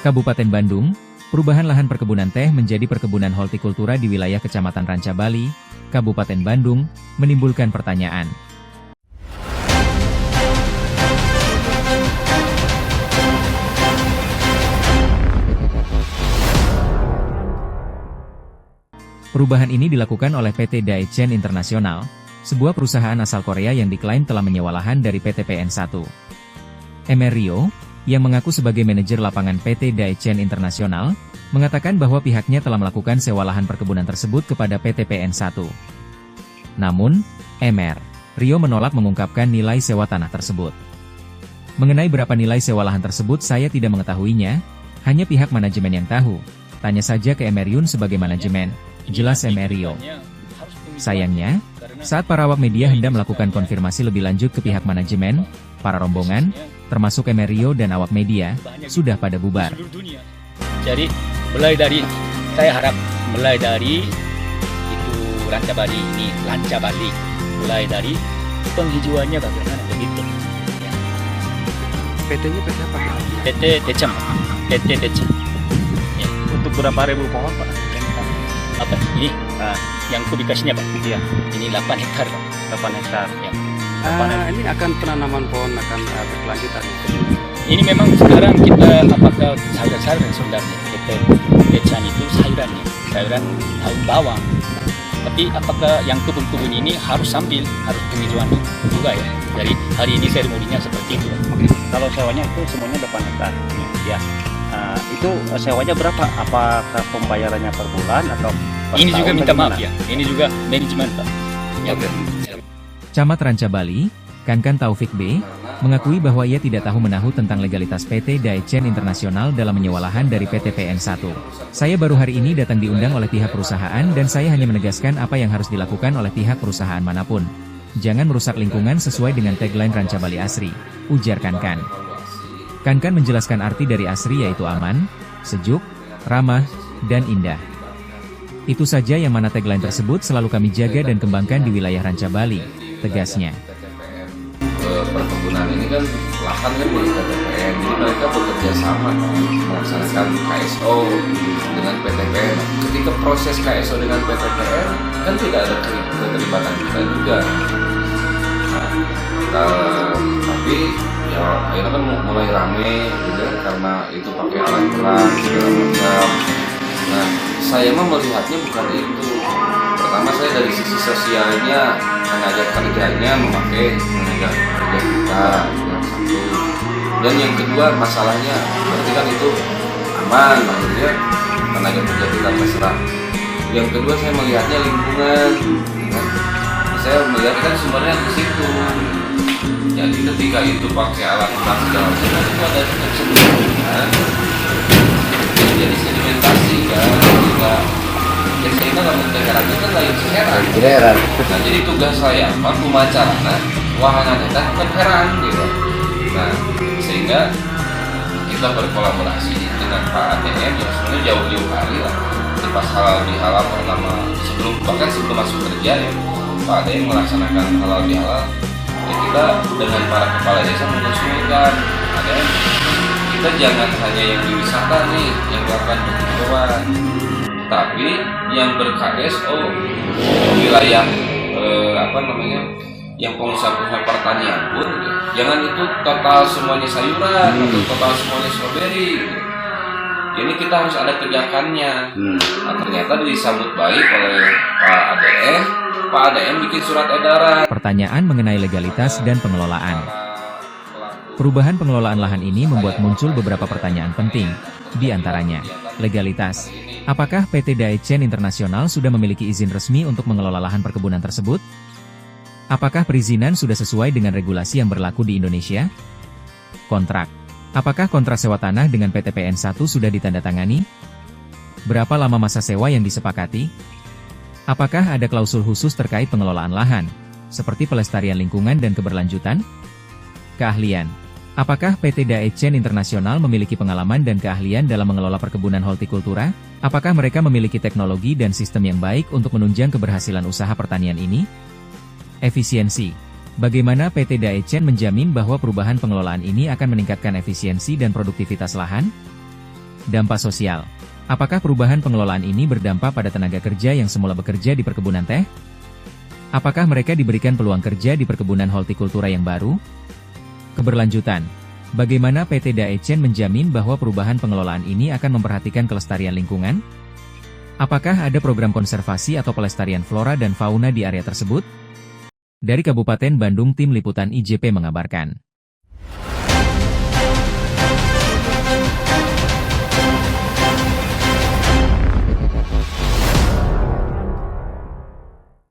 Kabupaten Bandung, perubahan lahan perkebunan teh menjadi perkebunan hortikultura di wilayah Kecamatan Ranca Bali, Kabupaten Bandung, menimbulkan pertanyaan. Perubahan ini dilakukan oleh PT Daechen International, sebuah perusahaan asal Korea yang diklaim telah menyewa lahan dari PT PN1. Emer Rio, yang mengaku sebagai manajer lapangan PT Daechen International, mengatakan bahwa pihaknya telah melakukan sewa lahan perkebunan tersebut kepada PT PN1. Namun, Emer Rio menolak mengungkapkan nilai sewa tanah tersebut. Mengenai berapa nilai sewa lahan tersebut saya tidak mengetahuinya, hanya pihak manajemen yang tahu. Tanya saja ke Emer Yun sebagai manajemen, jelas Emer Rio. Sayangnya, saat para awak media hendak melakukan konfirmasi lebih lanjut ke pihak manajemen, para rombongan, termasuk Emer Rio dan awak media, sudah pada bubar. Jadi, saya harap mulai dari itu Ranca Bali ini, Ranca Bali, mulai dari penghijauannya bagaimana begitu. Ya. PT-nya PT apa? PT Decem. Ya. Untuk berapa ribu pohon Pak? Apa ini? Yang kubikasinya Pak? Iya. Ini 8 hektar Pak. 8 hektar. Ya. Ini akan penanaman pohon akan berkelanjutan. Ini memang sekarang kita apakah sayuran sebenarnya PT Decem itu sayuran daun bawang. Tapi apakah yang kebun-kebun ini harus penghijauan juga ya? Dari hari ini seremoninya seperti itu. Oke. Kalau sewanya itu semuanya 8 hektar. Ya. Itu sewanya berapa? Apakah pembayarannya per bulan atau per ini tahun juga minta bagaimana? maaf ya. Ini juga manajemen Pak. Ya. Oke. Camat Ranca Bali, Kankan Taufik B, mengakui bahwa ia tidak tahu menahu tentang legalitas PT Daechen International dalam menyewa lahan dari PT PN1. Saya baru hari ini datang diundang oleh pihak perusahaan dan saya hanya menegaskan apa yang harus dilakukan oleh pihak perusahaan manapun. Jangan merusak lingkungan sesuai dengan tagline Ranca Bali Asri, ujar Kankan. Kankan menjelaskan arti dari asri yaitu aman, sejuk, ramah, dan indah. Itu saja yang mana tagline tersebut selalu kami jaga dan kembangkan di wilayah Ranca Bali, tegasnya. Perkebunan ini kan lahan kan milik PTPN, jadi mereka bekerja sama melaksanakan KSO dengan PTPN. Ketika proses KSO dengan PTPN kan tidak ada keterlibatan kita juga. Tapi ya akhirnya kan mulai rame gitu karena itu pakai alat berat segala macam. Nah, saya mah melihatnya bukan itu. Pertama saya dari sisi sosialnya, tenaga kerjanya memakai tenaga kerja kita, yang satu. Dan yang kedua masalahnya berarti kan itu aman, maksudnya tenaga kerja kita terserah. Yang kedua saya melihatnya lingkungan, kan? Saya melihat kan sumbernya di situ. Jadi ketika itu pakai alat berat segala macam itu ada sebelumnya. Jadi sedimentasi kan, sehingga kalau heran itu kan lain heran. Nah jadi tugas saya apa pemacarana wahana kita kan heran gitu. Nah sehingga kita berkolaborasi dengan Pak ADM yang sebenarnya jauh-jauh hari lah. Di pas halal pertama bahkan sebelum masuk kerja ya Pak ADM melaksanakan halal bihalal. Ya kita dengan para kepala desa mengusulkan ADM kita jangan hanya yang di wisata nih yang melakukan penghijauan, tapi yang ber-KSO wilayah yang pengusaha pertanian pun jangan itu total semuanya sayuran atau total semuanya stroberi. Ini kita harus ada kebijakannya. Nah, ternyata disambut baik oleh Pak ADM. Pak ADM bikin surat edaran. Pertanyaan mengenai legalitas dan pengelolaan. Perubahan pengelolaan lahan ini membuat muncul beberapa pertanyaan penting, di antaranya, legalitas. Apakah PT Daechen International sudah memiliki izin resmi untuk mengelola lahan perkebunan tersebut? Apakah perizinan sudah sesuai dengan regulasi yang berlaku di Indonesia? Kontrak. Apakah kontrak sewa tanah dengan PT PN1 sudah ditandatangani? Berapa lama masa sewa yang disepakati? Apakah ada klausul khusus terkait pengelolaan lahan, seperti pelestarian lingkungan dan keberlanjutan? Keahlian. Apakah PT Daechen International memiliki pengalaman dan keahlian dalam mengelola perkebunan hortikultura? Apakah mereka memiliki teknologi dan sistem yang baik untuk menunjang keberhasilan usaha pertanian ini? Efisiensi. Bagaimana PT Daechen menjamin bahwa perubahan pengelolaan ini akan meningkatkan efisiensi dan produktivitas lahan? Dampak sosial. Apakah perubahan pengelolaan ini berdampak pada tenaga kerja yang semula bekerja di perkebunan teh? Apakah mereka diberikan peluang kerja di perkebunan hortikultura yang baru? Keberlanjutan. Bagaimana PT Daechen menjamin bahwa perubahan pengelolaan ini akan memperhatikan kelestarian lingkungan? Apakah ada program konservasi atau pelestarian flora dan fauna di area tersebut? Dari Kabupaten Bandung, Tim Liputan IJP mengabarkan.